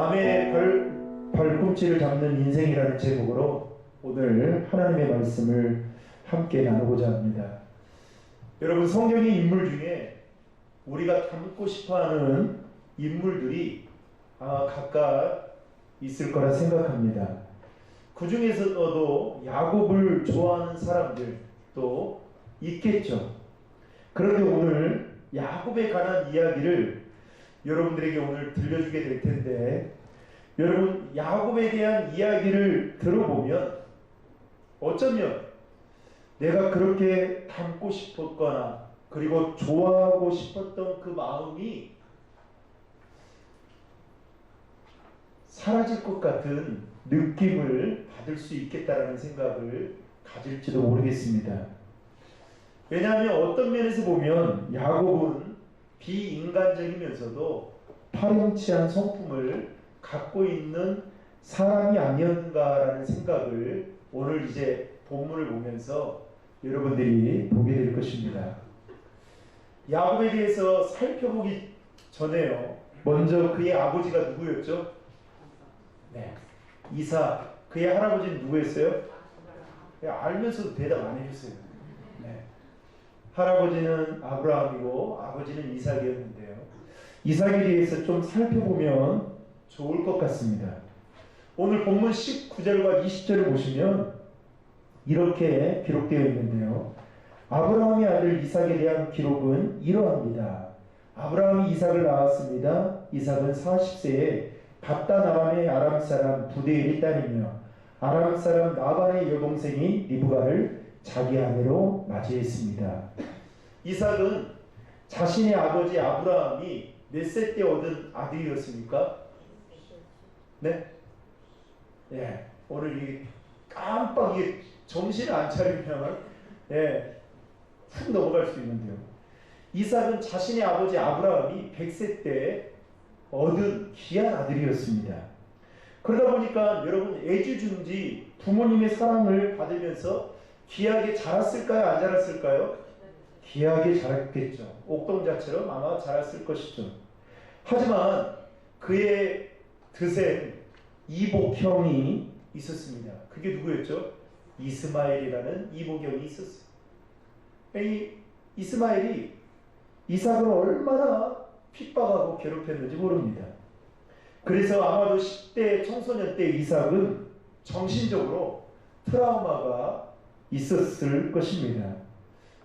남의 발꿈치를 잡는 인생이라는 제목으로 오늘 하나님의 말씀을 함께 나누고자 합니다. 여러분, 성경의 인물 중에 우리가 닮고 싶어하는 인물들이 각각 있을 거라 생각합니다. 그 중에서도 야곱을 좋아하는 사람들도 있겠죠. 그런데 오늘 야곱에 관한 이야기를 여러분들에게 오늘 들려주게 될 텐데, 여러분, 야곱에 대한 이야기를 들어보면 어쩌면 내가 그렇게 닮고 싶었거나 그리고 좋아하고 싶었던 그 마음이 사라질 것 같은 느낌을 받을 수 있겠다라는 생각을 가질지도 모르겠습니다. 왜냐하면 어떤 면에서 보면 야곱은 비인간적이면서도 파렴치한 성품을 갖고 있는 사람이 아니었는가라는 생각을 오늘 이제 본문을 보면서 여러분들이 보게 될 것입니다. 야곱에 대해서 살펴보기 전에요, 먼저 그의 아버지가 누구였죠? 네, 이삭. 그의 할아버지는 누구였어요? 알면서도 대답 안 해주세요. 네. 할아버지는 아브라함이고 아버지는 이삭이었는데요, 이삭에 대해서 좀 살펴보면 좋을 것 같습니다. 오늘 본문 19절과 20절을 보시면 이렇게 기록되어 있는데요, 아브라함의 아들 이삭에 대한 기록은 이러합니다. 아브라함이 이삭을 낳았습니다. 이삭은 40세에 밧단 아람의 아람 사람 부데엘이 딸이며 아람 사람 나반의 여동생인 리브가를 자기 아내로 맞이했습니다. 이삭은 자신의 아버지 아브라함이 몇 세 때 얻은 아들이었습니까? 네? 예. 오늘 이 깜빡 정신을 안 차리면 훅 넘어갈 수 있는데요. 이삭은 자신의 아버지 아브라함이 100세 때 얻은 귀한 아들이었습니다. 그러다 보니까 여러분, 애지중지 부모님의 사랑을 받으면서 귀하게 자랐을까요? 안 자랐을까요? 귀하게 자랐겠죠. 옥동자처럼 아마 자랐을 것이죠. 하지만 그의 드생 이복형이 있었습니다. 그게 누구였죠? 이스마엘이라는 이복형이 있었어요. 이 이스마엘이 이삭을 얼마나 핍박하고 괴롭혔는지 모릅니다. 그래서 아마도 10대 청소년 때 이삭은 정신적으로 트라우마가 있었을 것입니다.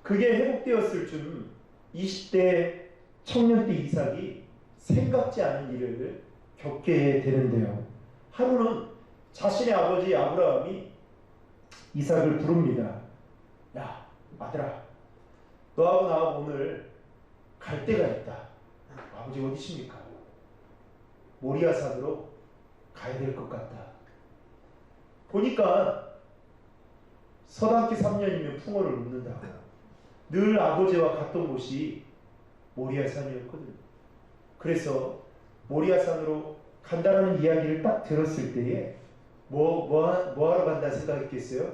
그게 회복되었을 즈음 20대 청년 때 이삭이 생각지 않은 일을 겪게 되는데요, 하루는 자신의 아버지 아브라함이 이삭을 부릅니다. 야, 아들아, 너하고 나하고 오늘 갈 데가 있다. 아버지 어디십니까? 모리아산으로 가야 될 것 같다. 보니까 서당기 3년이면 풍어를 읊는다. 늘 아버지와 갔던 곳이 모리아산이었거든요. 그래서 모리아산으로 간다라는 이야기를 딱 들었을 때에 뭐 하러 간다 생각했겠어요?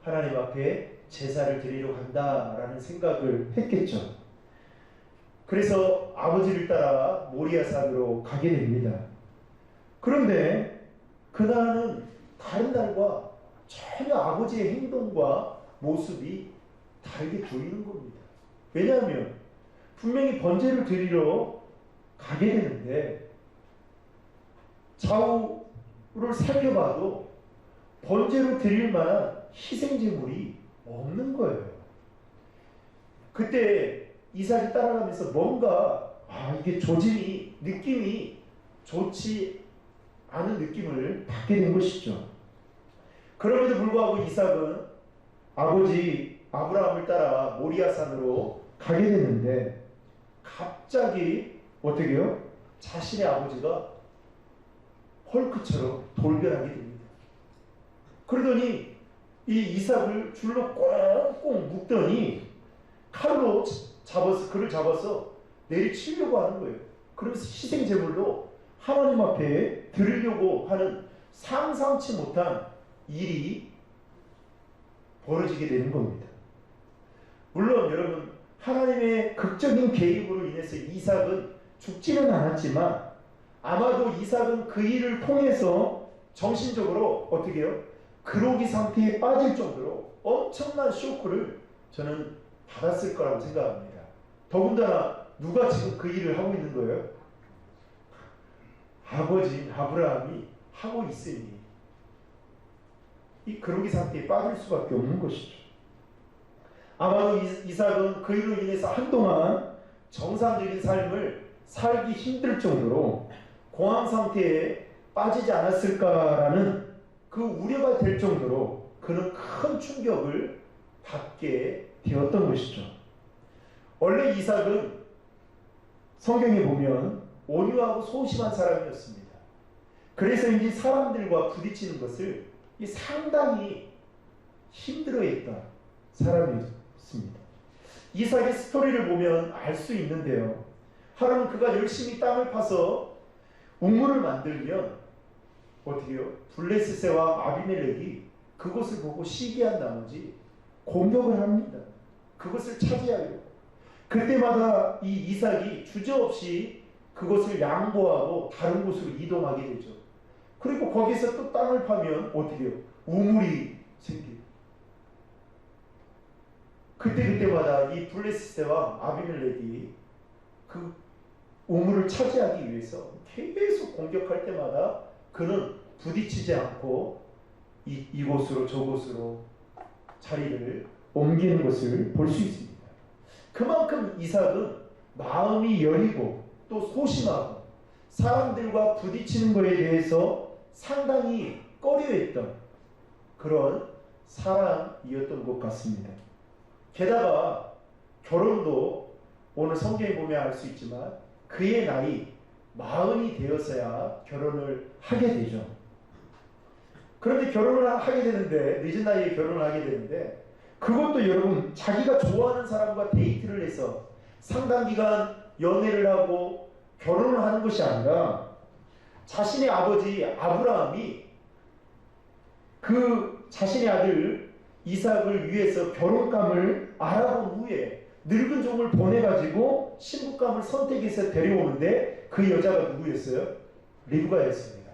하나님 앞에 제사를 드리러 간다라는 생각을 했겠죠. 그래서 아버지를 따라 모리아산으로 가게 됩니다. 그런데 그날은 다른 날과 전혀 아버지의 행동과 모습이 다르게 보이는 겁니다. 왜냐하면 분명히 번제를 드리러 가게 되는데 좌우를 살펴봐도 번제로 드릴 만한 희생제물이 없는 거예요. 그때 이삭이 따라가면서 뭔가 이게 조짐이, 느낌이 좋지 않은 느낌을 받게 된 것이죠. 그럼에도 불구하고 이삭은 아버지 아브라함을 따라 모리아산으로 가게 됐는데 갑자기 어떻게 해요? 자신의 아버지가 헐크처럼 돌변하게 됩니다. 그러더니 이 이삭을 줄로 꽁꽁 묶더니 칼로 그를 잡아서 내리치려고 하는 거예요. 그러면서 희생제물로 하나님 앞에 드리려고 하는 상상치 못한 일이 벌어지게 되는 겁니다. 물론 여러분, 하나님의 극적인 개입으로 인해서 이삭은 죽지는 않았지만 아마도 이삭은 그 일을 통해서 정신적으로 어떻게 해요? 그로기 상태에 빠질 정도로 엄청난 쇼크를 저는 받았을 거라고 생각합니다. 더군다나 누가 지금 그 일을 하고 있는 거예요? 아버지인 아브라함이 하고 있으니 이 그로기 상태에 빠질 수밖에 없는 것이죠. 아마도 이삭은 그 일로 인해서 한동안 정상적인 삶을 살기 힘들 정도로 공황 상태에 빠지지 않았을까라는 그 우려가 될 정도로 그는 큰 충격을 받게 되었던 것이죠. 원래 이삭은 성경에 보면 온유하고 소심한 사람이었습니다. 그래서 이제 사람들과 부딪히는 것을 상당히 힘들어했던 사람이었습니다. 이삭의 스토리를 보면 알 수 있는데요. 하루는 그가 열심히 땅을 파서 우물을 만들면 어떻게 해요? 블레셋의 왕 아비멜렉이 그것을 보고 시기한 나머지 공격을 합니다. 그것을 차지하려고. 그때마다 이 이삭이 주저없이 그것을 양보하고 다른 곳으로 이동하게 되죠. 그리고 거기서 또 땅을 파면 어떻게 해요? 우물이 생겨요. 그때마다 이 블레셋의 왕 아비멜렉이 그 우물을 차지하기 위해서 계속 공격할 때마다 그는 부딪히지 않고 이곳으로 저곳으로 자리를 옮기는 것을 볼 수 있습니다. 그만큼 이삭은 마음이 여리고 또 소심하고 사람들과 부딪히는 것에 대해서 상당히 꺼려했던 그런 사람이었던 것 같습니다. 게다가 결혼도 오늘 성경에 보면 알 수 있지만 그의 나이 40이 되어서야 결혼을 하게 되죠. 그런데 결혼을 하게 되는데 늦은 나이에 결혼을 하게 되는데 그것도 여러분 자기가 좋아하는 사람과 데이트를 해서 상당 기간 연애를 하고 결혼을 하는 것이 아니라 자신의 아버지 아브라함이 그 자신의 아들 이삭을 위해서 결혼감을 알아본 후에 늙은 종을 보내가지고 신부감을 선택해서 데려오는데 그 여자가 누구였어요? 리브가였습니다.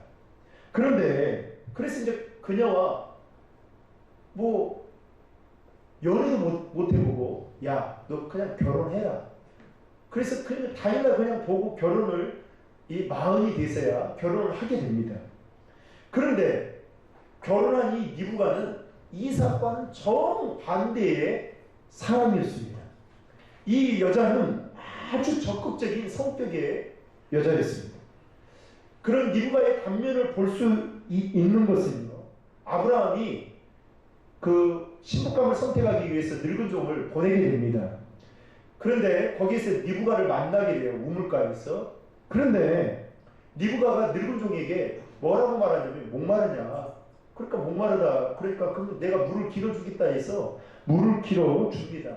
그런데 그래서 이제 그녀와 연애도 못 해보고 야, 너 그냥 결혼해라. 그래서 그냥 당일날 그냥 보고 결혼을 이 40이 돼서야 결혼을 하게 됩니다. 그런데 결혼한 이 리브가는 이삭과는 정반대의 사람이었습니다. 이 여자는 아주 적극적인 성격의 여자였습니다. 그런 리브가의 단면을 볼 수 있는 것은요, 아브라함이 그 신부감을 선택하기 위해서 늙은 종을 보내게 됩니다. 그런데 거기에서 리브가를 만나게 돼요. 우물가에서. 그런데 리브가가 늙은 종에게 뭐라고 말하냐면 목마르냐. 그러니까 목마르다. 그러니까 그럼 내가 물을 길어주겠다 해서 물을 길어줍니다.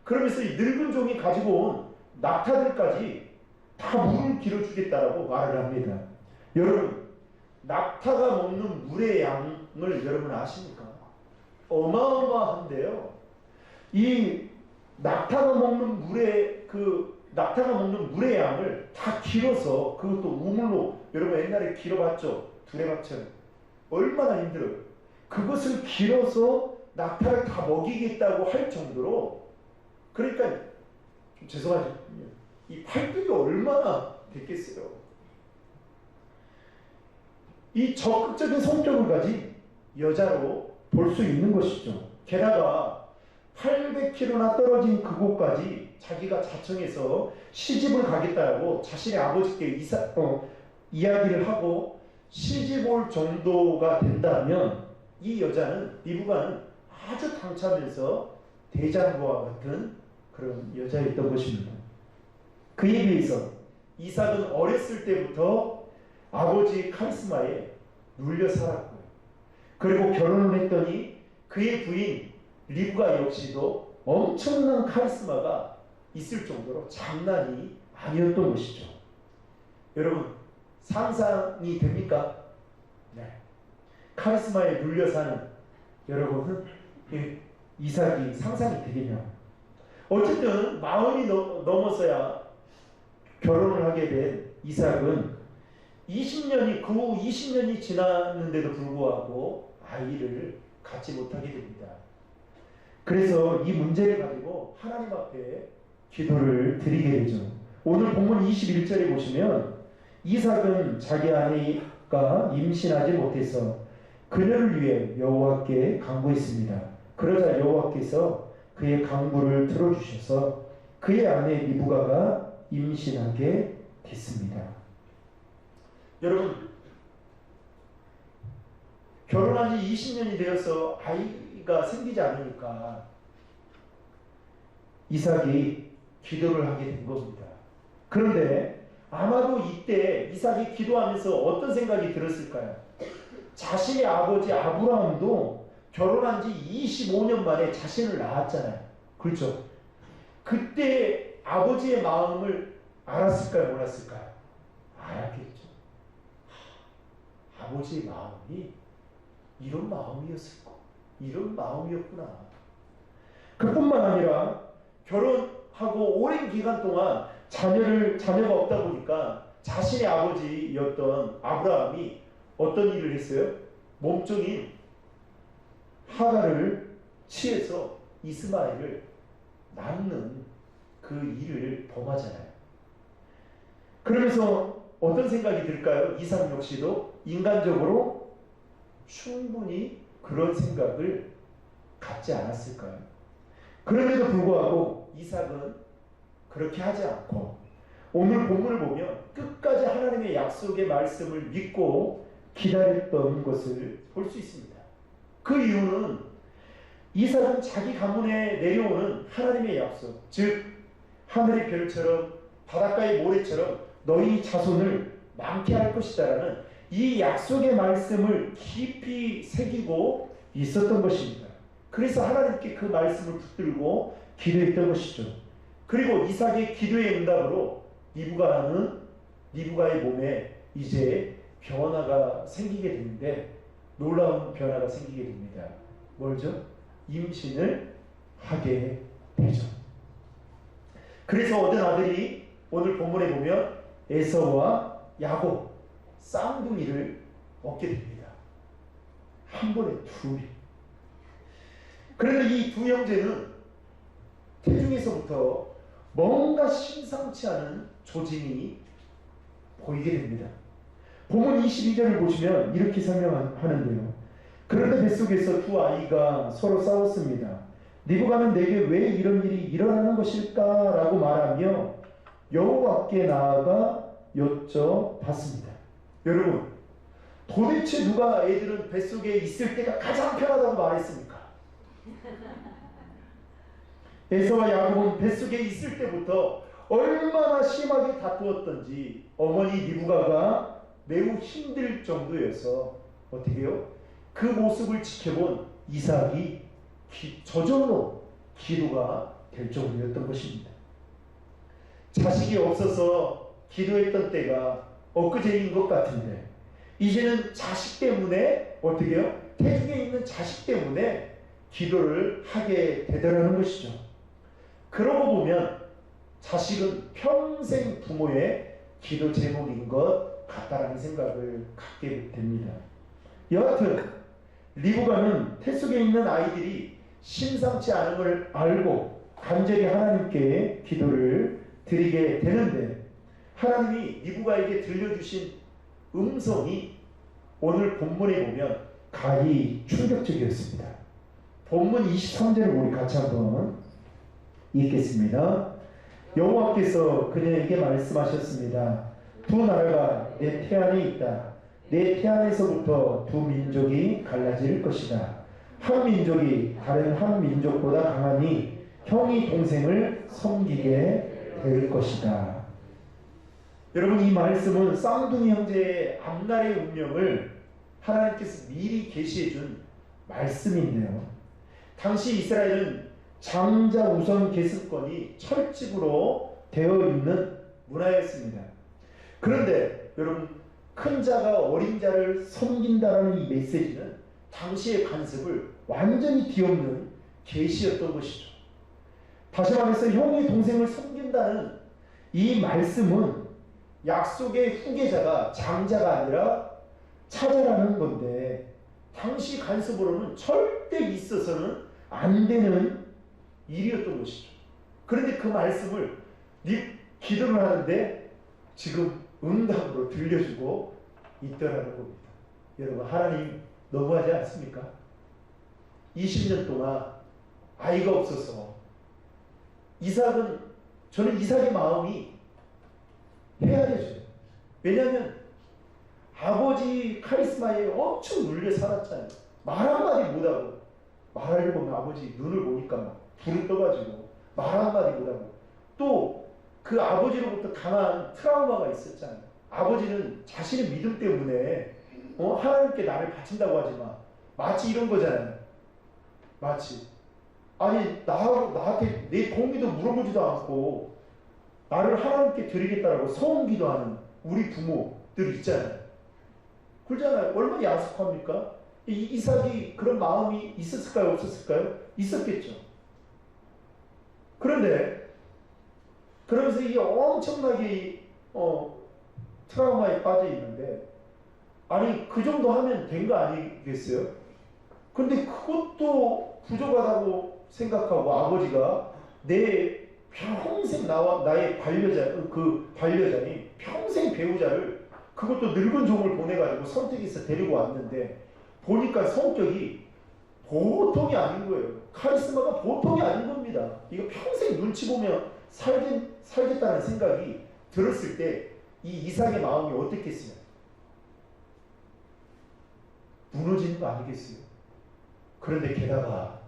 그러면서 이 늙은 종이 가지고 온 낙타들까지 다 물을 길어주겠다라고 말을 합니다. 여러분, 낙타가 먹는 물의 양을 여러분 아십니까? 어마어마한데요. 이 낙타가 먹는 물의 양을 다 길어서 그것도 우물로 여러분 옛날에 길어봤죠? 두레박처럼 얼마나 힘들어요. 그것을 길어서 낙타를 다 먹이겠다고 할 정도로 그러니까 좀 죄송하지만 이 팔뚝이 얼마나 됐겠어요. 이 적극적인 성격을 가진 여자로 볼 수 있는 것이죠. 게다가 800km나 떨어진 그곳까지 자기가 자청해서 시집을 가겠다고 자신의 아버지께 이야기를 하고 시집 올 정도가 된다면 이 여자는 리브가는 아주 당차면서 대장부와 같은 그런 여자였던 것입니다. 그에 비해서 이삭은 어렸을 때부터 아버지의 카리스마에 눌려 살았고요. 그리고 결혼을 했더니 그의 부인 리브가 역시도 엄청난 카리스마가 있을 정도로 장난이 아니었던 것이죠. 여러분 상상이 됩니까? 네. 카리스마에 눌려 사는 여러분은 이삭이 상상이 되겠냐? 어쨌든 40이 넘어서야 결혼을 하게 된 이삭은 20년이 그 후 20년이 지났는데도 불구하고 아이를 갖지 못하게 됩니다. 그래서 이 문제를 가지고 하나님 앞에 기도를 드리게 되죠. 오늘 본문 21절에 보시면 이삭은 자기 아내가 임신하지 못해서 그녀를 위해 여호와께 간구했습니다. 그러자 여호와께서 그의 간구를 들어주셔서 그의 아내 리브가가 임신하게 됐습니다. 여러분, 결혼한 지 20년이 되어서 아이가 생기지 않으니까 이삭이 기도를 하게 된 겁니다. 그런데 아마도 이때 이삭이 기도하면서 어떤 생각이 들었을까요? 자신의 아버지 아브라함도 결혼한 지 25년 만에 자신을 낳았잖아요. 그렇죠? 그때 아버지의 마음을 알았을까요? 몰랐을까요? 알았겠죠. 아버지의 마음이 이런 마음이었을 거, 이런 마음이었구나. 그뿐만 아니라 결혼하고 오랜 기간 동안 자녀가 없다 보니까 자신의 아버지였던 아브라함이 어떤 일을 했어요? 몸종인 하갈을 취해서 이스마엘을 낳는 그 일을 범하잖아요. 그러면서 어떤 생각이 들까요? 이삭 역시도 인간적으로 충분히 그런 생각을 갖지 않았을까요? 그럼에도 불구하고 이삭은 그렇게 하지 않고 오늘 본문을 보면 끝까지 하나님의 약속의 말씀을 믿고 기다렸던 것을 볼 수 있습니다. 그 이유는 이삭은 자기 가문에 내려오는 하나님의 약속, 즉 하늘의 별처럼 바닷가의 모래처럼 너희 자손을 많게 할 것이다라는 이 약속의 말씀을 깊이 새기고 있었던 것입니다. 그래서 하나님께 그 말씀을 붙들고 기도했던 것이죠. 그리고 이삭의 기도의 응답으로 리브가의 몸에 이제 변화가 생기게 되는데 놀라운 변화가 생기게 됩니다. 뭘죠? 임신을 하게 되죠. 그래서 얻은 아들이 오늘 본문에 보면 에서와 야곱 쌍둥이를 얻게 됩니다. 한 번에 둘이. 그런데 이 두 형제는 태중에서부터 뭔가 심상치 않은 조짐이 보이게 됩니다. 본문 22절을 보시면 이렇게 설명하는데요. 그런데 뱃속에서 두 아이가 서로 싸웠습니다. 리브가는 내게 왜 이런 일이 일어나는 것일까? 라고 말하며 여호와께 나아가 여쭤봤습니다. 여러분, 도대체 누가 애들은 뱃속에 있을 때가 가장 편하다고 말했습니까? 에서와 야곱은 뱃속에 있을 때부터 얼마나 심하게 다투었던지 어머니 리브가가 매우 힘들 정도여서 어떻게 해요? 그 모습을 지켜본 이삭이 저절로 기도가 될 정도였던 것입니다. 자식이 없어서 기도했던 때가 엊그제인 것 같은데 이제는 자식 때문에 어떻게 해요? 태중에 있는 자식 때문에 기도를 하게 되더라는 것이죠. 그러고 보면 자식은 평생 부모의 기도 제목인 것 같다라는 생각을 갖게 됩니다. 여하튼 리브가는 태 속에 있는 아이들이 심상치 않은 걸 알고 간절히 하나님께 기도를 드리게 되는데 하나님이 리브가에게 들려주신 음성이 오늘 본문에 보면 가히 충격적이었습니다. 본문 23절을 우리 같이 한번 읽겠습니다. 여호와께서 그녀에게 말씀하셨습니다. 두 나라가 내 태안에 있다. 내 태안에서부터 두 민족이 갈라질 것이다. 한 민족이 다른 한 민족보다 강하니 형이 동생을 섬기게 될 것이다. 여러분, 이 말씀은 쌍둥이 형제의 앞날의 운명을 하나님께서 미리 계시해 준 말씀인데요. 당시 이스라엘은 장자 우선 계승권이 철칙으로 되어 있는 문화였습니다. 그런데 여러분, 큰 자가 어린 자를 섬긴다라는 이 메시지는 당시의 관습을 완전히 뒤엎는 계시였던 것이죠. 다시 말해서 형이 동생을 섬긴다는 이 말씀은 약속의 후계자가 장자가 아니라 차자라는 건데, 당시 간섭으로는 절대 있어서는 안 되는 일이었던 것이죠. 그런데 그 말씀을 기도를 하는데 지금 응답으로 들려주고 있더라는 겁니다. 여러분, 하나님 너무하지 않습니까? 20년 동안 아이가 없어서 저는 이삭의 마음이 헤아려져요. 왜냐하면 아버지 카리스마에 엄청 눌려 살았잖아요. 말 한마디 못하고, 말하려고 보면 아버지 눈을 보니까 막 불을 떠가지고 말 한마디 못하고, 또 그 아버지로부터 강한 트라우마가 있었잖아요. 아버지는 자신의 믿음 때문에 하나님께 나를 바친다고 하지만 마치 이런 거잖아요. 마치 아니 나한테 내 동의도 물어보지도 않고 나를 하나님께 드리겠다라고 소원기도하는 우리 부모들 있잖아요. 그러잖아요. 얼마나 야속합니까? 이삭이 그런 마음이 있었을까요? 없었을까요? 있었겠죠. 그런데 그러면서 이게 엄청나게 트라우마에 빠져 있는데, 아니 그 정도 하면 된 거 아니겠어요? 근데 그것도 부족하다고 생각하고 아버지가 내 평생 나의 반려자인 평생 배우자를, 그것도 늙은 종을 보내가지고 선택해서 데리고 왔는데 보니까 성격이 보통이 아닌 거예요. 카리스마가 보통이 아닌 겁니다. 이거 평생 눈치 보면 살겠다는 생각이 들었을 때 이 이삭의 마음이 어떻겠어요? 무너지는 거 아니겠어요? 그런데 게다가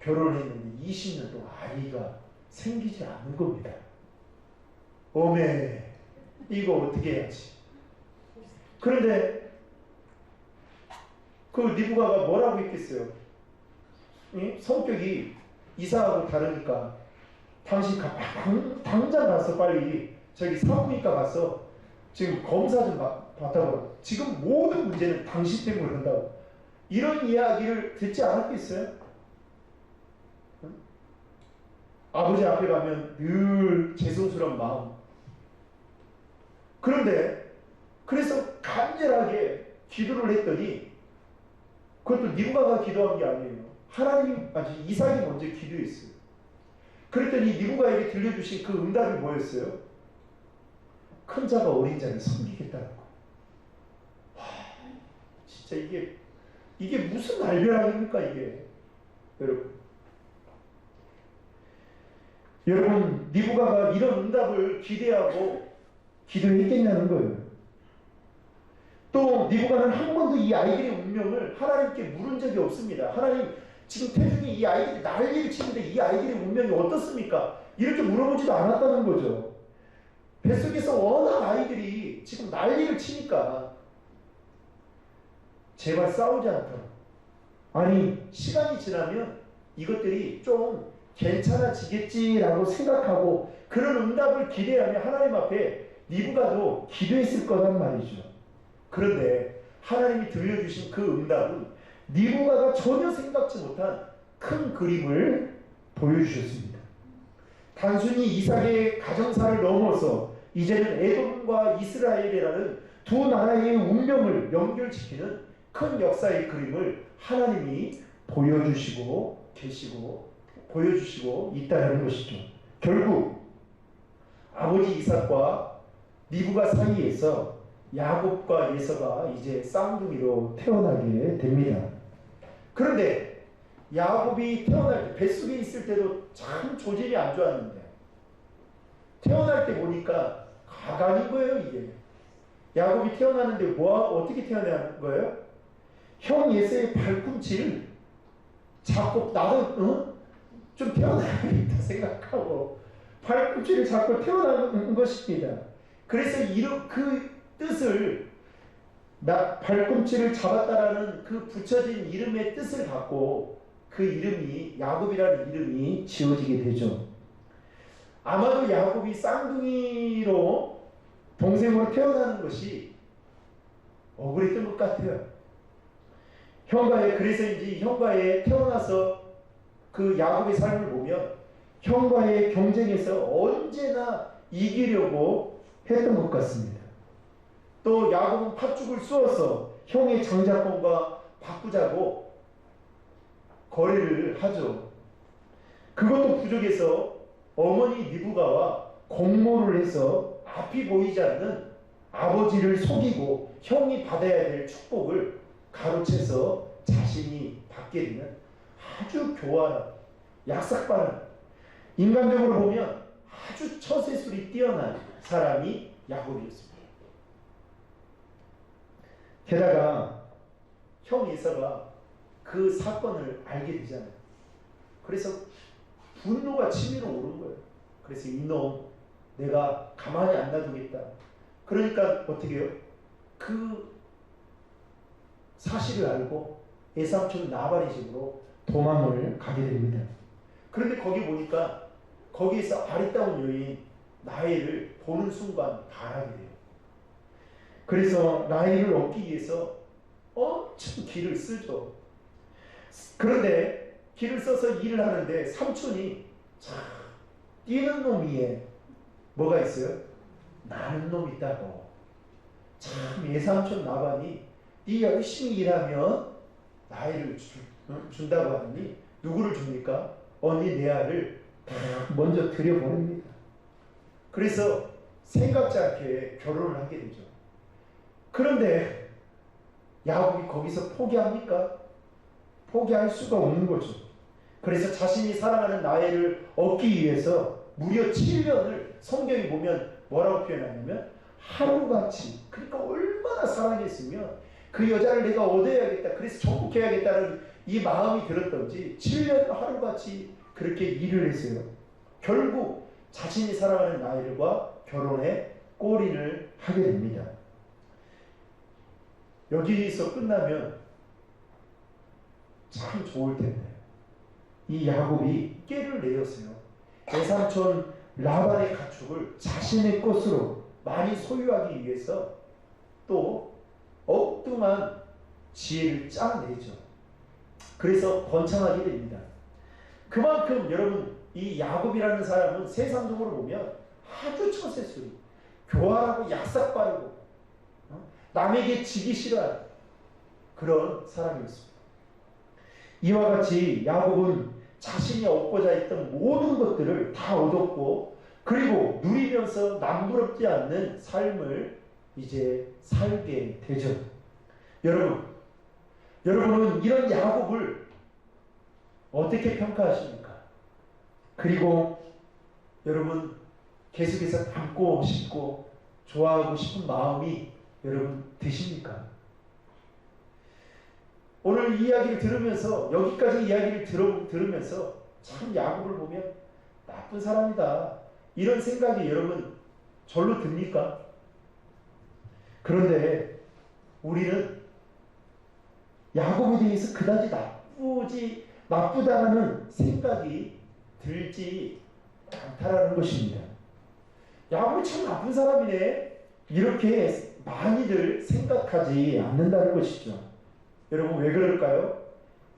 결혼했는데 20년 동안 아이가 생기지 않는 겁니다. 어메, 이거 어떻게 해야지? 그런데 그 리브가가 뭐라고 했겠어요? 성격이 이삭하고 다르니까 당장 가서 빨리 저기 산부인과 가서 지금 검사 좀 받아보라. 지금 모든 문제는 당신 때문에 그런다고. 이런 이야기를 듣지 않았겠어요? 응? 아버지 앞에 가면 늘 죄송스러운 마음. 그런데 그래서 간절하게 기도를 했더니, 그것도 리브가가 기도한 게 아니에요. 이삭이 먼저 기도했어요. 그랬더니 리브가에게 들려주신 그 응답이 뭐였어요? 큰 자가 어린 자를 섬기겠다는 거. 진짜 이게 무슨 날벼락입니까 이게? 여러분 리브가가 이런 응답을 기대하고 기도했겠냐는 거예요. 또 리브가는 한 번도 이 아이들의 운명을 하나님께 물은 적이 없습니다. 하나님, 지금 태중이 이 아이들이 난리를 치는데 이 아이들의 운명이 어떻습니까? 이렇게 물어보지도 않았다는 거죠. 뱃속에서 워낙 아이들이 지금 난리를 치니까 제발 싸우지 않도록. 아니 시간이 지나면 이것들이 좀 괜찮아지겠지라고 생각하고 그런 응답을 기대하며 하나님 앞에 리브가도 기도했을 거란 말이죠. 그런데 하나님이 들려주신 그 응답은 리브가가 전혀 생각지 못한 큰 그림을 보여주셨습니다. 단순히 이삭의 가정사를 넘어서 이제는 에돔과 이스라엘이라는 두 나라의 운명을 연결시키는 큰 역사의 그림을 하나님이 보여주시고 있다는 것이죠. 결국 아버지 이삭과 리브가 사이에서 야곱과 에서가 이제 쌍둥이로 태어나게 됩니다. 그런데 야곱이 태어날 때, 뱃속에 있을 때도 참 조짐이 안 좋았는데 태어날 때 보니까 가관인 거예요. 이게 야곱이 태어나는데 어떻게 태어난 거예요? 형 예서의 발꿈치를 잡고 나도 좀 태어나야겠다 생각하고 발꿈치를 잡고 태어나는 것입니다. 그래서 그 뜻을, 발꿈치를 잡았다라는 그 붙여진 이름의 뜻을 갖고 그 이름이 야곱이라는 이름이 지어지게 되죠. 아마도 야곱이 쌍둥이로 동생으로 태어나는 것이 억울했던 것 같아요. 그래서인지 형과의 태어나서 그 야곱의 삶을 보면 형과의 경쟁에서 언제나 이기려고 했던 것 같습니다. 또 야곱은 팥죽을 쑤어서 형의 장자권과 바꾸자고 거래를 하죠. 그것도 부족해서 어머니 리브가와 공모를 해서 앞이 보이지 않는 아버지를 속이고 형이 받아야 될 축복을 가로채서 자신이 받게 되는 아주 교활한 약삭빠른, 인간적으로 보면 아주 처세술이 뛰어난 사람이 야곱이었습니다. 게다가 형 에사가 그 사건을 알게 되잖아요. 그래서 분노가 치밀어 오른 거예요. 그래서 이놈 내가 가만히 안 놔두겠다. 그러니까 어떻게 해요? 그 사실을 알고 에삼촌 나발의 집으로 도망을 가게 됩니다. 그런데 거기 보니까 거기에서 아리따운 여인 라헬을 보는 순간 반하게 돼요. 그래서 라헬을 얻기 위해서 엄청 길을 쓰죠. 그런데 길을 써서 일을 하는데 삼촌이 참 뛰는 놈 위에 뭐가 있어요? 나는 놈이 있다고. 참 예삼촌 나반이 네 열심히 일하면 나이를 준다고 하니 누구를 줍니까? 언니 레아를 먼저 들여보냅니다. 그래서 생각지 않게 결혼을 하게 되죠. 그런데 야곱이 거기서 포기합니까? 포기할 수가 없는 거죠. 그래서 자신이 사랑하는 라헬을 얻기 위해서 무려 7년을 성경에 보면 뭐라고 표현하냐면 하루같이, 그러니까 얼마나 사랑했으면 그 여자를 내가 얻어야겠다, 그래서 정복해야겠다는 이 마음이 들었던지 7년 하루같이 그렇게 일을 했어요. 결국 자신이 사랑하는 라헬과 결혼에 골인을 하게 됩니다. 여기서 끝나면 참 좋을 텐데 이 야곱이 깨를 내었어요. 외삼촌 라반의 가축을 자신의 것으로 많이 소유하기 위해서 또 엉뚱한 지혜를 짜내죠. 그래서 번창하게 됩니다. 그만큼 여러분 이 야곱이라는 사람은 세상적으로 보면 아주 처세술이 교활하고 약삭빠르고 남에게 지기 싫어하는 그런 사람이었습니다. 이와 같이 야곱은 자신이 얻고자 했던 모든 것들을 다 얻었고 그리고 누리면서 남부럽지 않는 삶을 이제 살게 되죠. 여러분은 이런 야곱을 어떻게 평가하십니까? 그리고 여러분 계속해서 닮고 싶고 좋아하고 싶은 마음이 여러분 드십니까? 오늘 이 이야기를 들으면서 여기까지 이야기를 들으면서 참 야곱을 보면 나쁜 사람이다 이런 생각이 여러분 절로 듭니까? 그런데 우리는 야곱에 대해서 그다지 나쁘다는 생각이 들지 않다라는 것입니다. 야곱이 참 나쁜 사람이네 이렇게 많이들 생각하지 않는다는 것이죠. 여러분 왜 그럴까요?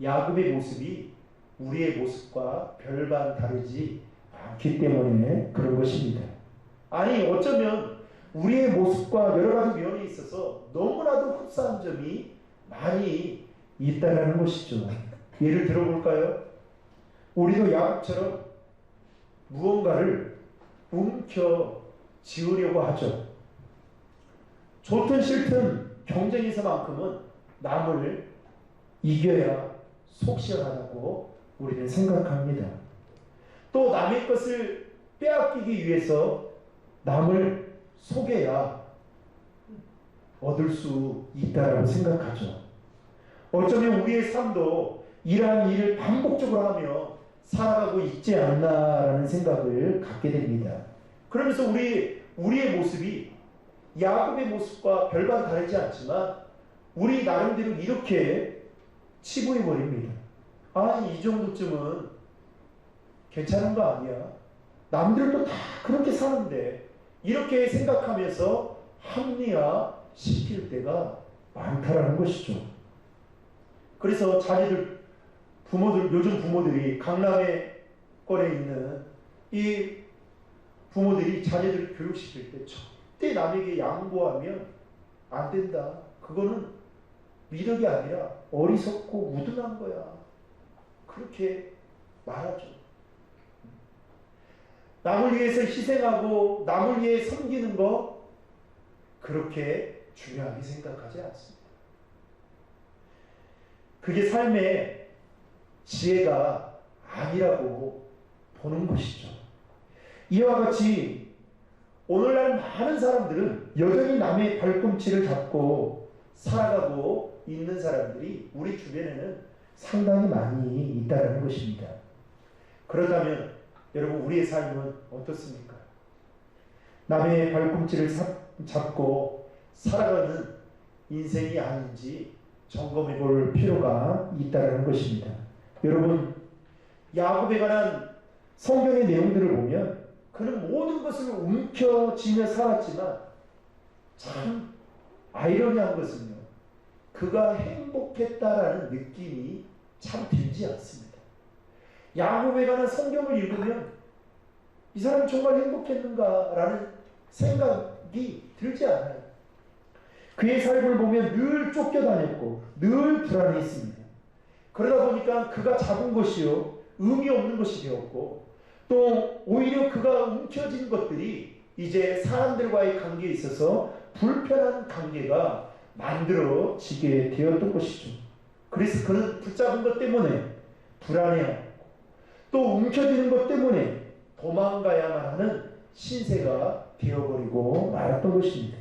야곱의 모습이 우리의 모습과 별반 다르지 않기 때문에 그런 것입니다. 아니 어쩌면 우리의 모습과 여러 가지 면에 있어서 너무나도 흡사한 점이 많이 있다는 것이죠. 예를 들어볼까요? 우리도 야곱처럼 무언가를 움켜 지으려고 하죠. 좋든 싫든 경쟁에서만큼은 남을 이겨야 속 시원하다고 우리는 생각합니다. 또 남의 것을 빼앗기기 위해서 남을 속여야 얻을 수 있다라고 생각하죠. 어쩌면 우리의 삶도 이러한 일을 반복적으로 하며 살아가고 있지 않나라는 생각을 갖게 됩니다. 그러면서 우리의 모습이 야곱의 모습과 별반 다르지 않지만 우리 나름대로 이렇게 치부해버립니다. 이 정도쯤은 괜찮은 거 아니야. 남들도 다 그렇게 사는데 이렇게 생각하면서 합리화시킬 때가 많다라는 것이죠. 그래서 요즘 부모들이 강남에 거리에 있는 이 부모들이 자녀들을 교육시킬 때 그때 남에게 양보하면 안 된다. 그거는 미덕이 아니라 어리석고 무능한 거야. 그렇게 말하죠. 남을 위해서 희생하고 남을 위해 섬기는 거 그렇게 중요하게 생각하지 않습니다. 그게 삶의 지혜가 아니라고 보는 것이죠. 이와 같이 오늘날 많은 사람들은 여전히 남의 발꿈치를 잡고 살아가고 있는 사람들이 우리 주변에는 상당히 많이 있다는 것입니다. 그렇다면 여러분, 우리의 삶은 어떻습니까? 남의 발꿈치를 잡고 살아가는 인생이 아닌지 점검해 볼 필요가 있다는 것입니다. 여러분, 야곱에 관한 성경의 내용들을 보면 그는 모든 것을 움켜쥐며 살았지만 참 아이러니한 것은요, 그가 행복했다라는 느낌이 참 들지 않습니다. 야곱에 관한 성경을 읽으면 이 사람이 정말 행복했는가라는 생각이 들지 않아요. 그의 삶을 보면 늘 쫓겨다녔고 늘 불안해했습니다. 그러다 보니까 그가 잡은 것이요 의미 없는 것이 되었고, 또 오히려 그가 움켜진 것들이 이제 사람들과의 관계에 있어서 불편한 관계가 만들어지게 되었던 것이죠. 그래서 그는 붙잡은 것 때문에 불안해하고 또 움켜쥐는 것 때문에 도망가야만 하는 신세가 되어버리고 말았던 것입니다.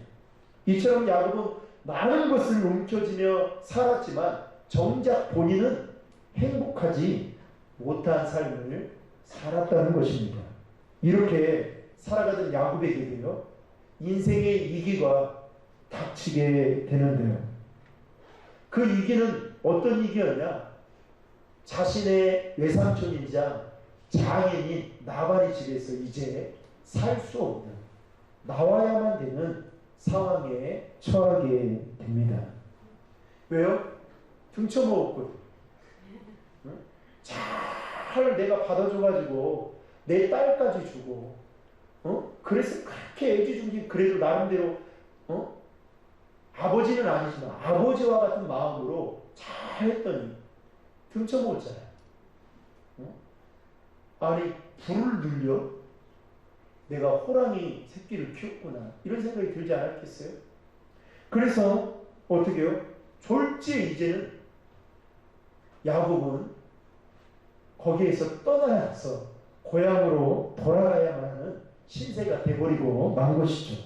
이처럼 야곱은 많은 것을 움켜쥐며 살았지만 정작 본인은 행복하지 못한 삶을 살았다는 것입니다. 이렇게 살아가던 야곱에게도요, 인생의 위기가 닥치게 되는데요. 그 위기는 어떤 위기였냐? 자신의 외삼촌이자 장인인 나발의 집에서 이제 살 수 없는, 나와야만 되는 상황에 처하게 됩니다. 왜요? 등쳐먹었거든. 잘 내가 받아줘가지고 내 딸까지 주고, 그래서 그렇게 애지중지 그래도 나름대로, 아버지는 아니지만 아버지와 같은 마음으로 잘 했더니 등쳐먹었잖아요. 아니, 불을 늘려? 내가 호랑이 새끼를 키웠구나. 이런 생각이 들지 않았겠어요? 그래서 어떻게 해요? 졸지에 이제는 야곱은 거기에서 떠나서 고향으로 돌아가야만 하는 신세가 돼버리고 만 것이죠.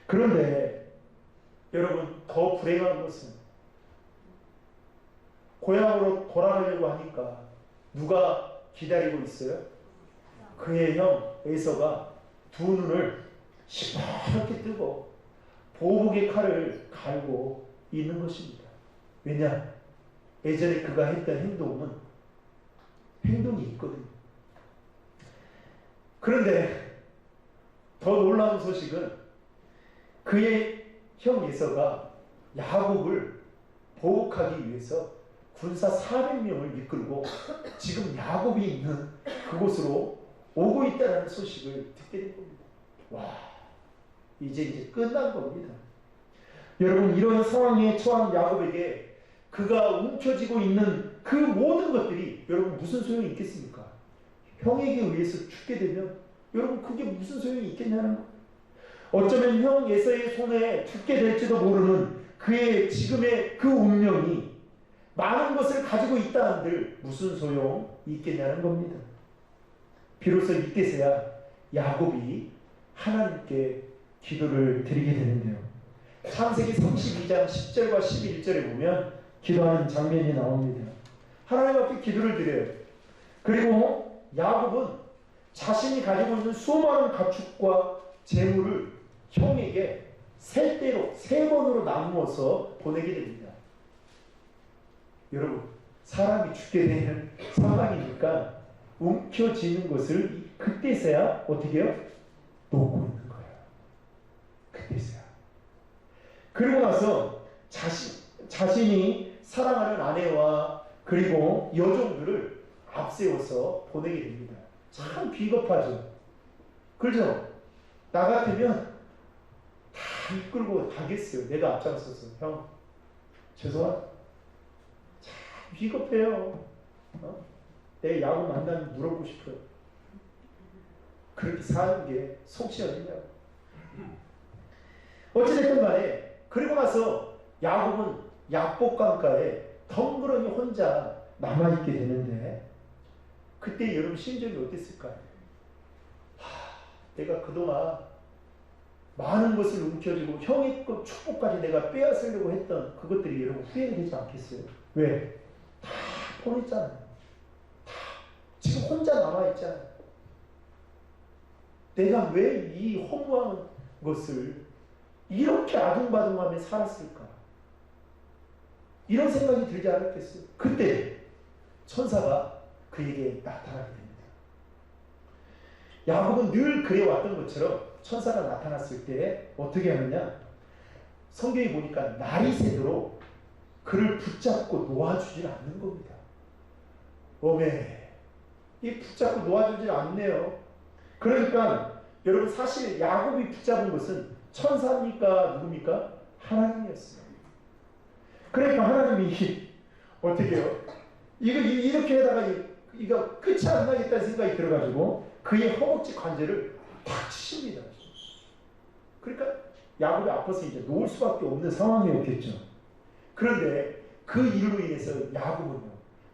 그런데 여러분, 더 불행한 것은 고향으로 돌아가려고 하니까 누가 기다리고 있어요? 그의 형 에서가 두 눈을 시퍼렇게 뜨고 보복의 칼을 갈고 있는 것입니다. 왜냐? 예전에 그가 했던 행동이 있거든요. 그런데 더 놀라운 소식은 그의 형 에서가 야곱을 보복하기 위해서 군사 400명을 이끌고 지금 야곱이 있는 그곳으로 오고 있다는 소식을 듣게 된 겁니다. 와, 이제 끝난 겁니다. 여러분, 이런 상황에 처한 야곱에게 그가 움켜쥐고 있는 그 모든 것들이 여러분 무슨 소용이 있겠습니까? 형에게 의해서 죽게 되면 여러분 그게 무슨 소용이 있겠냐는 거예요. 어쩌면 형 에서의 손에 죽게 될지도 모르는 그의 지금의 그 운명이 많은 것을 가지고 있다 한들 무슨 소용 있겠냐는 겁니다. 비로소 이때서야 야곱이 하나님께 기도를 드리게 되는데요. 창세기 32장 10절과 11절에 보면 기도하는 장면이 나옵니다. 하나님 앞에 기도를 드려요. 그리고 야곱은 자신이 가지고 있는 수많은 가축과 재물을 형에게 세 번으로 나누어서 보내게 됩니다. 여러분, 사람이 죽게 되는 상황이니까 움켜쥐는 것을 그때서야 어떻게 해요? 놓고 있는 거예요. 그때서야. 그리고 나서 자신이 사랑하는 아내와 그리고 여종들을 앞세워서 보내게 됩니다. 참 비겁하죠. 그렇죠? 나 같으면 이끌고 가겠어요. 내가 앞장서서. 형, 죄송하다. 참 비겁해요. 내 야구 만나면 물어보고 싶어요. 그렇게 사는 게 속시 어딨냐고. 어찌됐든 간에 그리고 나서 야곱은 약복강가에 덩그러니 혼자 남아있게 되는데 그때 여러분 심정이 어땠을까요? 내가 그동안 많은 것을 움켜쥐고 형의 것 축복까지 내가 빼앗으려고 했던 그것들이 여러분 후회가 되지 않겠어요? 왜? 다 보냈잖아요. 다 지금 혼자 남아있잖아요. 내가 왜 이 허무한 것을 이렇게 아둥바둥하며 살았을까? 이런 생각이 들지 않았겠어요? 그때 천사가 그에게 나타나게 됩니다. 야곱은 늘 그래왔던 것처럼 천사가 나타났을 때 어떻게 하느냐? 성경에 보니까 날이 새도록 그를 붙잡고 놓아주질 않는 겁니다. 어메, 이 붙잡고 놓아주질 않네요. 그러니까 여러분 사실 야곱이 붙잡은 것은 천사입니까? 누굽니까? 하나님이었어요. 그러니까 하나님이 어떻게 해요? 이렇게 하다가 이거 끝이 안 나겠다는 생각이 들어가지고 그의 허벅지 관절을 탁 치십니다. 그러니까 야곱이 아파서 이제 놓을 수밖에 없는 상황이었겠죠. 그런데 그 일로 인해서 야곱은요,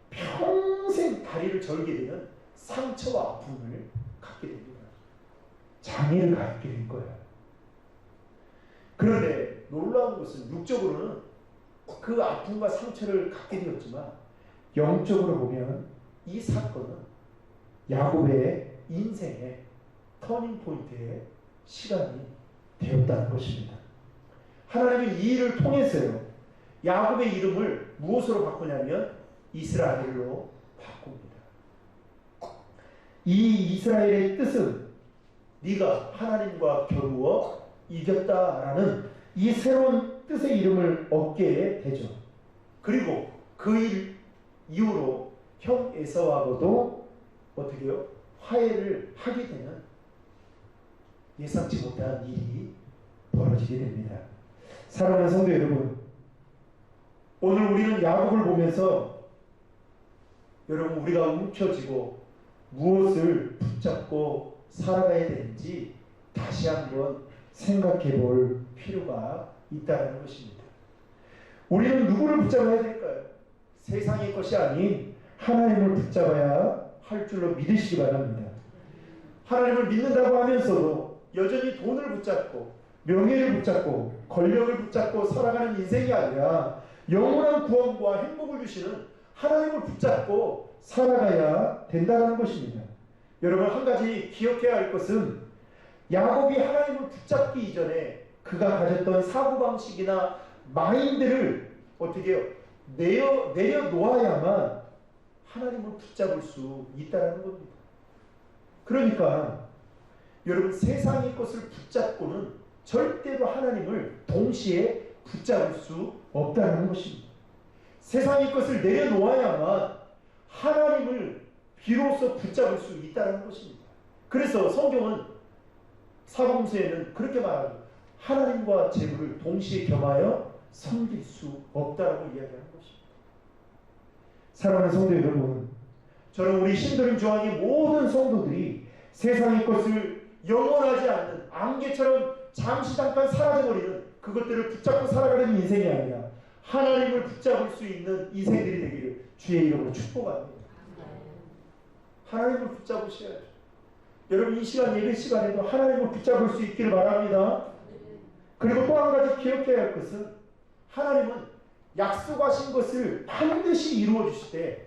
평생 다리를 절게 되는 상처와 아픔을 갖게 됩니다. 장애를 갖게 된 거예요. 그런데 놀라운 것은 육적으로는 그 아픔과 상처를 갖게 되었지만 영적으로 보면 이 사건은 야곱의 인생의 터닝 포인트의 시간이 되었다는 것입니다. 하나님은 이 일을 통해서요, 야곱의 이름을 무엇으로 바꾸냐면 이스라엘로 바꿉니다. 이 이스라엘의 뜻은 네가 하나님과 겨루어 이겼다라는 이 새로운 뜻의 이름을 얻게 되죠. 그리고 그 일 이후로 형 에사우하고도 어떻게 해요? 화해를 하게 되는 예상치 못한 일이 벌어지게 됩니다. 사랑하는 성도 여러분, 오늘 우리는 야곱을 보면서 여러분 우리가 움켜쥐고 무엇을 붙잡고 살아가야 되는지 다시 한번 생각해 볼 필요가 있다는 것입니다. 우리는 누구를 붙잡아야 될까요? 세상의 것이 아닌 하나님을 붙잡아야 할 줄로 믿으시기 바랍니다. 하나님을 믿는다고 하면서도 여전히 돈을 붙잡고 명예를 붙잡고 권력을 붙잡고 살아가는 인생이 아니라 영원한 구원과 행복을 주시는 하나님을 붙잡고 살아가야 된다는 것입니다. 여러분 한 가지 기억해야 할 것은 야곱이 하나님을 붙잡기 이전에 그가 가졌던 사고방식이나 마인드를 어떻게 해요? 내려놓아야만 하나님을 붙잡을 수 있다는 겁니다. 그러니까 여러분 세상의 것을 붙잡고는 절대로 하나님을 동시에 붙잡을 수 없다는 것입니다. 세상의 것을 내려놓아야만 하나님을 비로소 붙잡을 수 있다는 것입니다. 그래서 성경은 사복음서에는 그렇게 말하죠. 하나님과 재물을 동시에 겸하여 섬길 수 없다라고 이야기하는 것입니다. 사랑하는 성도 여러분, 저는 우리 신도림 중앙의 모든 성도들이 세상의 것을 영원하지 않는 안개처럼 잠시 잠깐 사라져버리는 그것들을 붙잡고 살아가는 인생이 아니라 하나님을 붙잡을 수 있는 인생들이 되기를 주의 이름으로 축복합니다. 하나님을 붙잡으셔야죠. 여러분 이 시간 예배 시간에도 하나님을 붙잡을 수 있기를 바랍니다. 그리고 또 한 가지 기억해야 할 것은 하나님은 약속하신 것을 반드시 이루어 주실 때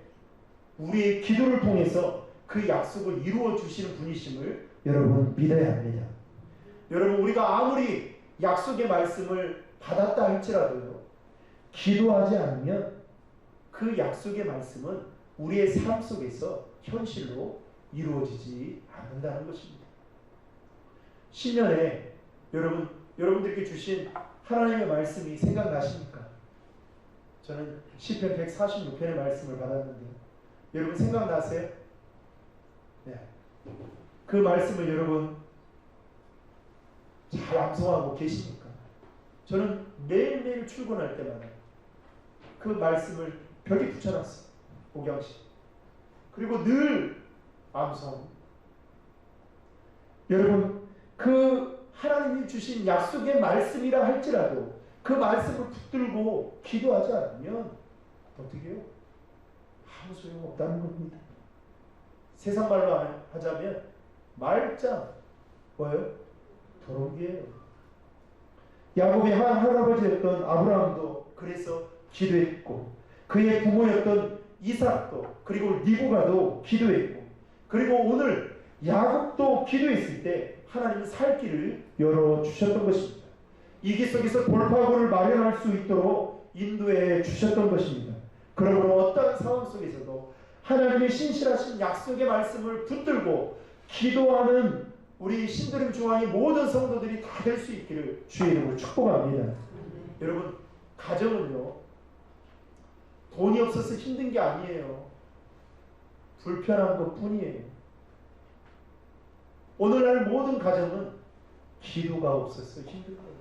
우리의 기도를 통해서 그 약속을 이루어 주시는 분이심을 여러분 믿어야 합니다. 여러분 우리가 아무리 약속의 말씀을 받았다 할지라도요, 기도하지 않으면 그 약속의 말씀은 우리의 삶 속에서 현실로 이루어지지 않는다는 것입니다. 신년에 여러분들께 주신 하나님의 말씀이 생각나십니까? 저는 시편 146편의 말씀을 받았는데요. 여러분 생각나세요? 네. 그 말씀을 여러분 잘 암송하고 계십니까? 저는 매일매일 출근할 때마다 그 말씀을 벽에 붙여놨어요. 오경씨. 그리고 늘 암송합니다. 여러분, 그 하나님이 주신 약속의 말씀이라 할지라도 그 말씀을 붙들고 기도하지 않으면 어떻게 해요? 아무 소용없다는 겁니다. 세상 말로 하자면 말짱 뭐예요? 도롱이에요. 야곱의 할아버지였던 아브라함도 그래서 기도했고, 그의 부모였던 이삭도, 그리고 리브가도 기도했고, 그리고 오늘 야곱도 기도했을 때 하나님은 살 길을 열어주셨던 것입니다. 이 길 속에서 돌파구를 마련할 수 있도록 인도해 주셨던 것입니다. 그러므로 어떠한 상황 속에서도 하나님의 신실하신 약속의 말씀을 붙들고 기도하는 우리 신드림 중앙의 모든 성도들이 다 될 수 있기를 주의 이름으로 축복합니다. 여러분, 가정은요, 돈이 없어서 힘든 게 아니에요. 불편한 것 뿐이에요. 오늘날 모든 가정은 기도가 없어서 힘든 거예요.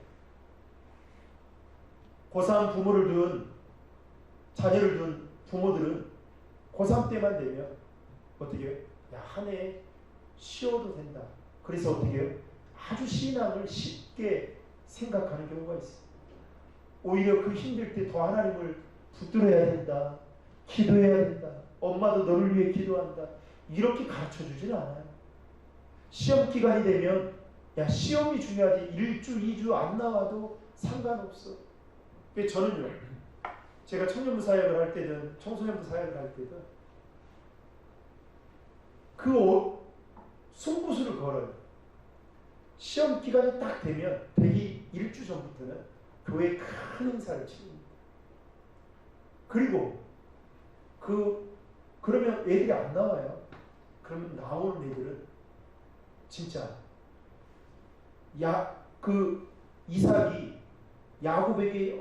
고3 부모를 둔, 자녀를 둔 부모들은 고3 때만 되면 어떻게 해요? 야, 한 해 쉬어도 된다. 그래서 어떻게 해요? 아주 신앙을 쉽게 생각하는 경우가 있어요. 오히려 그 힘들 때 더 하나님을 붙들어야 된다. 기도해야 된다. 엄마도 너를 위해 기도한다. 이렇게 가르쳐 주지는 않아요. 시험 기간이 되면 야, 시험이 중요하지. 1주, 2주 안 나와도 상관없어. 저는요, 제가 청년부 사역을 할 때든 청소년부 사역을 할 때든 그 승부수를 걸어요. 시험 기간이 딱 되면 대기 1주 전부터는 교회에 큰 행사를 치릅니다. 그리고 그러면 애들이 안 나와요. 그러면 나오는 애들은 진짜 이삭이 야곱에게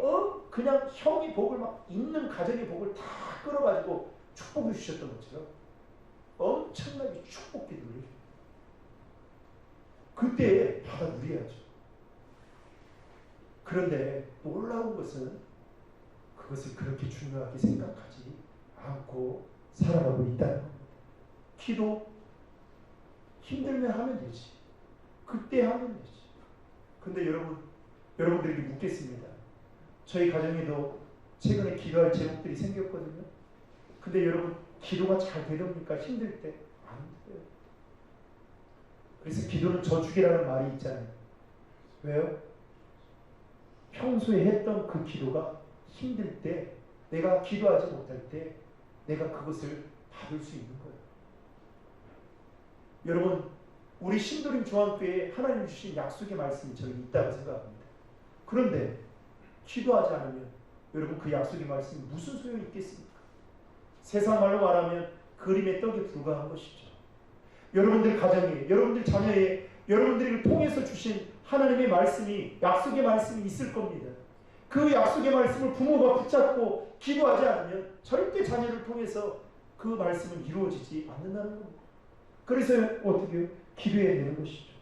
그냥 형의 복을 막 있는 가정의 복을 다 끌어가지고 축복을 주셨던 것처럼 엄청나게 축복 기도를 해요. 그때 받아 누려야죠. 그런데 놀라운 것은 그것을 그렇게 중요하게 생각하지 않고 살아가고 있다는 겁니다. 기도 힘들면 하면 되지. 그때 하면 되지. 근데 여러분들에게 묻겠습니다. 저희 가정에도 최근에 기도할 제목들이 생겼거든요. 근데 여러분, 기도가 잘 되렵니까? 힘들 때? 안 돼요. 그래서 기도는 저축이라는 말이 있잖아요. 왜요? 평소에 했던 그 기도가 힘들 때, 내가 기도하지 못할 때 내가 그것을 받을 수 있는 거예요. 여러분, 우리 신도림 중앙교회에 하나님 주신 약속의 말씀이 저는 있다고 생각합니다. 그런데 기도하지 않으면 여러분, 그 약속의 말씀이 무슨 소용이 있겠습니까? 세상 말로 말하면 그림의 떡에 불과한 것이죠. 여러분들 가정에, 여러분들 자녀에, 여러분들을 통해서 주신 하나님의 말씀이, 약속의 말씀이 있을 겁니다. 그 약속의 말씀을 부모가 붙잡고 기도하지 않으면 절대 자녀를 통해서 그 말씀은 이루어지지 않는다는 겁니다. 그래서 어떻게 해요? 기도해야 되는 것이죠.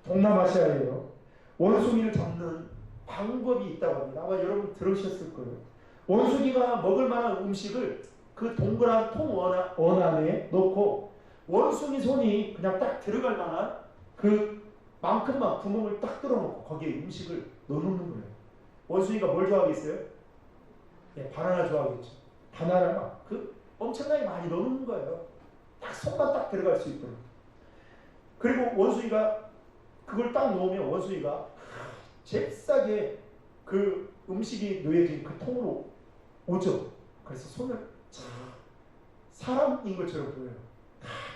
동남아시아에요, 원숭이를 잡는 방법이 있다고 합니다. 아마 여러분 들으셨을 거예요. 원숭이가 먹을 만한 음식을 그 동그란 원 안에 넣고 원숭이 손이 그냥 딱 들어갈 만한 그 만큼만 구멍을 딱 뚫어놓고 거기에 음식을 넣어놓는 거예요. 원숭이가 뭘 좋아하겠어요? 네, 바나나 좋아하겠죠. 바나나 막 엄청나게 많이 넣어놓는 거예요. 딱 손만 딱 들어갈 수 있도록. 그리고 원숭이가 그걸 딱 놓으면 원숭이가 잽싸게 그 음식이 놓여진 그 통으로 오죠. 그래서 손을 사람인 것처럼 보여요.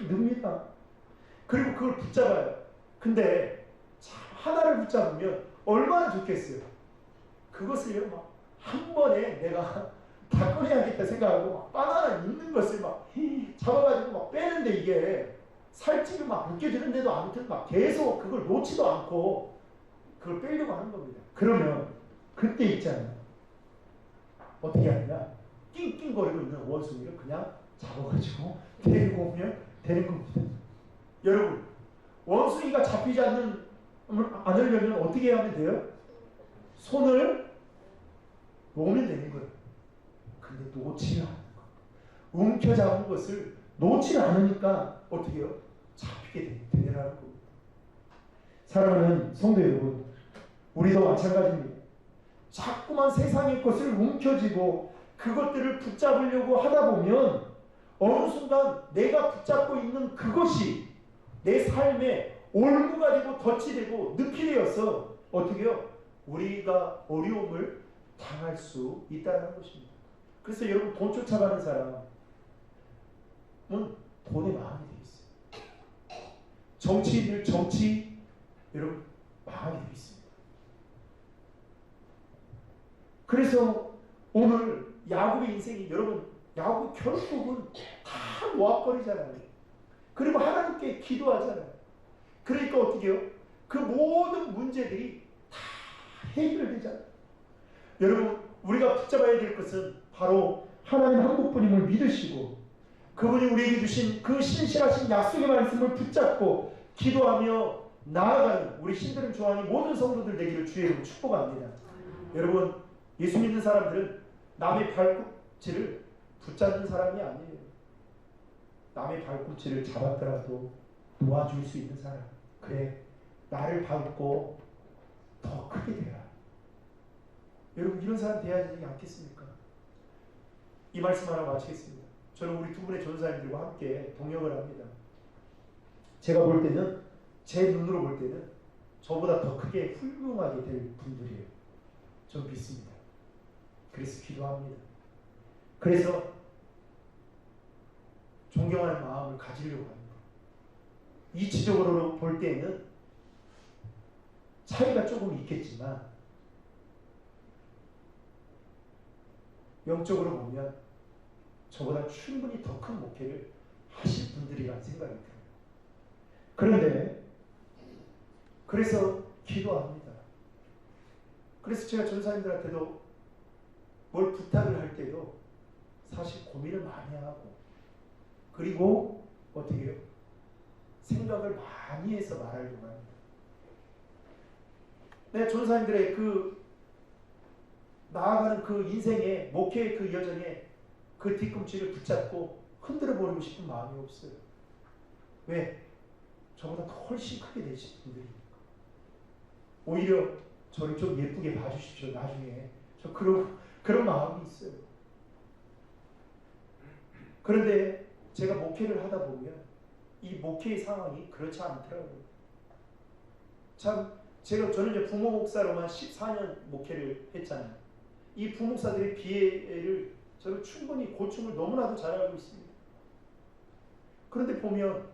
넣습니다. 그리고 그걸 붙잡아요. 근데 하나를 붙잡으면 얼마나 좋겠어요. 그것을요, 막 한 번에 내가 다 꺼내야겠다 생각하고 막 바나나 있는 것을 막 잡아가지고 막 빼는데 이게 살집이 막 벗겨지는데도 아무튼 막 계속 그걸 놓지도 않고 그걸 빼려고 하는 겁니다. 그러면 그때 있잖아요. 어떻게 하느냐? 낑낑거리고 있는 원숭이를 그냥 잡아가지고 데리고 오면 되는 겁니다. 여러분, 원숭이가 잡히지 않으려면 어떻게 하면 돼요? 손을 놓으면 되는 거예요. 근데 놓지를 않는 거예요. 움켜잡은 것을 놓지 않으니까 어떻게 해요? 잡히게 되더라는 겁니다. 사랑하는 성도 여러분, 우리도 마찬가지입니다. 자꾸만 세상의 것을 움켜쥐고 그것들을 붙잡으려고 하다 보면 어느 순간 내가 붙잡고 있는 그것이 내 삶에 올무가 되고 덫이 되고 늪이 되어서 어떻게 해요? 우리가 어려움을 당할 수 있다는 것입니다. 그래서 여러분, 돈 쫓아가는 사람은 돈에 마음이 되어 있어요. 정치인들 정치 여러분 망하게 되어 있습니다. 그래서 오늘 야곱의 인생이, 여러분, 야곱 결국은 다 놓아버리잖아요. 그리고 하나님께 기도하잖아요. 그러니까 어떻게 해요? 그 모든 문제들이 다 해결되잖아요. 여러분, 우리가 붙잡아야 될 것은 바로 하나님 한 분뿐임을 믿으시고 그분이 우리에게 주신 그 신실하신 약속의 말씀을 붙잡고 기도하며 나아가는 우리 신들은 좋아하니 모든 성도들 되기를 주의 이름으로 축복합니다. 여러분, 예수 믿는 사람들은 남의 발꿈치를 붙잡는 사람이 아니에요. 남의 발꿈치를 잡았더라도 도와줄 수 있는 사람. 그래, 나를 밟고 더 크게 되라. 여러분, 이런 사람 돼야 되지 않겠습니까? 이 말씀 하나 마치겠습니다. 저는 우리 두 분의 전사님들과 함께 동역을 합니다. 제가 볼 때는, 제 눈으로 볼 때는 저보다 더 크게 훌륭하게 될 분들이에요. 전 믿습니다. 그래서 기도합니다. 그래서 존경하는 마음을 가지려고 합니다. 이치적으로 볼 때에는 차이가 조금 있겠지만 영적으로 보면 저보다 충분히 더 큰 목회를 하실 분들이라는 생각이 들어요. 그런데 그래서 기도합니다. 그래서 제가 전사님들한테도 뭘 부탁을 할 때도 사실 고민을 많이 하고, 그리고 어떻게 해요? 생각을 많이 해서 말하려고 합니다. 내가 전사님들의 그 나아가는 그 인생의 목회의 그 여정에 그 뒤꿈치를 붙잡고 흔들어 버리고 싶은 마음이 없어요. 왜? 저보다 더 훨씬 크게 되신 분들이니까. 오히려 저를 좀 예쁘게 봐주십시오. 나중에 저 그런 마음이 있어요. 그런데 제가 목회를 하다 보면 이 목회의 상황이 그렇지 않더라고요. 참, 저는 이제 부모 목사로만 14년 목회를 했잖아요. 이 부목사들의 비애를 저는 충분히 고충을 너무나도 잘 알고 있습니다. 그런데 보면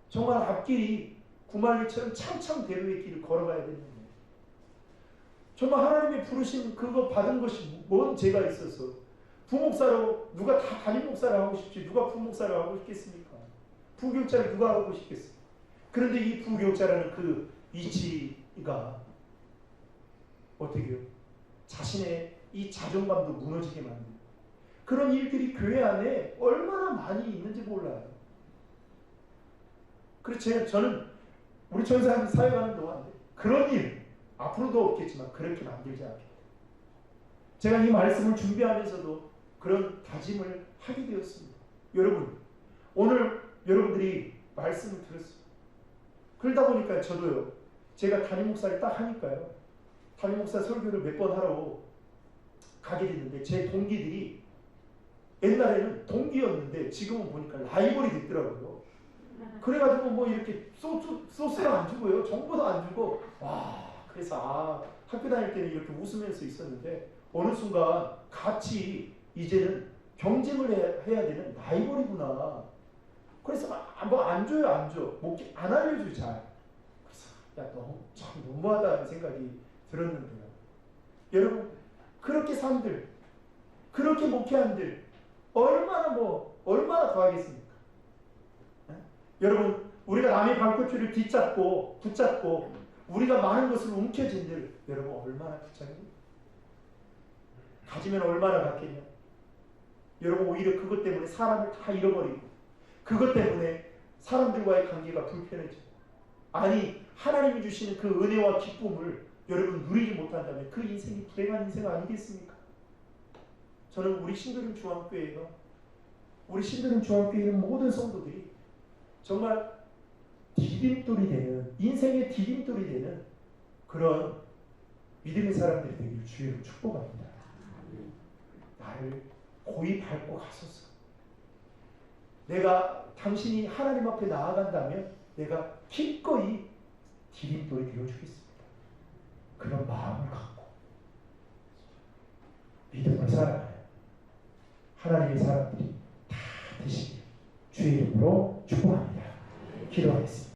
정말 앞길이 구말리처럼 창창대로의 길을 걸어가야 되는 거예요. 정말 하나님이 부르신 그거 받은 것이 뭔 죄가 있어서 부목사로 누가 다 담임 목사를 하고 싶지 누가 부목사를 하고 싶겠습니까? 부교육자를 누가 하고 싶겠습니까? 그런데 이 부교육자라는 그 이치가 어떻게 해요? 자신의 이 자존감도 무너지게 만듭니다. 그런 일들이 교회 안에 얼마나 많이 있는지 몰라요. 그래서 저는 우리 전사님 사역하는 동안 그런 일 앞으로도 없겠지만 그렇게 만들지 않겠다. 제가 이 말씀을 준비하면서도 그런 다짐을 하게 되었습니다. 여러분, 오늘 여러분들이 말씀을 들었습니다. 그러다 보니까 저도요, 제가 담임 목사를 딱 하니까요, 담임 목사 설교를 몇 번 하러 가게 됐는데 제 동기들이 옛날에는 동기였는데 지금은 보니까 라이벌이 됐더라고요. 그래가지고 뭐 이렇게 소스를 안 주고요, 정보도 안 주고, 그래서 학교 다닐 때는 이렇게 웃으면서 있었는데 어느 순간 같이 이제는 경쟁을 해야 되는 라이벌이구나. 그래서 뭐 안 줘요, 안 줘. 목회 안 알려줘, 잘. 그래서 참 너무하다는 생각이 들었는데요. 여러분, 그렇게 산들, 그렇게 목회한들 얼마나 더 하겠습니까? 네? 여러분, 우리가 남의 발꿈치를 붙잡고 우리가 많은 것을 움켜쥔들 여러분 얼마나 붙잡습니까? 가지면 얼마나 갖겠냐? 여러분, 오히려 그것 때문에 사람을 다 잃어버리고 그것 때문에 사람들과의 관계가 불편해지고, 아니 하나님이 주시는 그 은혜와 기쁨을 여러분 누리지 못한다면 그 인생이 불행한 인생 아니겠습니까? 저는 우리 신도림 중앙교회가 우리 신도림 중앙교회 있는 모든 성도들이 정말 디딤돌이 되는 인생의 디딤돌이 되는 그런 믿음의 사람들이 되기를 주의로 축복합니다. 나를 고이 밟고 가소서. 내가 당신이 하나님 앞에 나아간다면 내가 기꺼이 디딤돌이 되어주겠습니다. 그런 마음을 갖고 믿음을 살아가요. 하나님의 사람들이 다 되시길 주의 이름으로 축복합니다. 기도하겠습니다.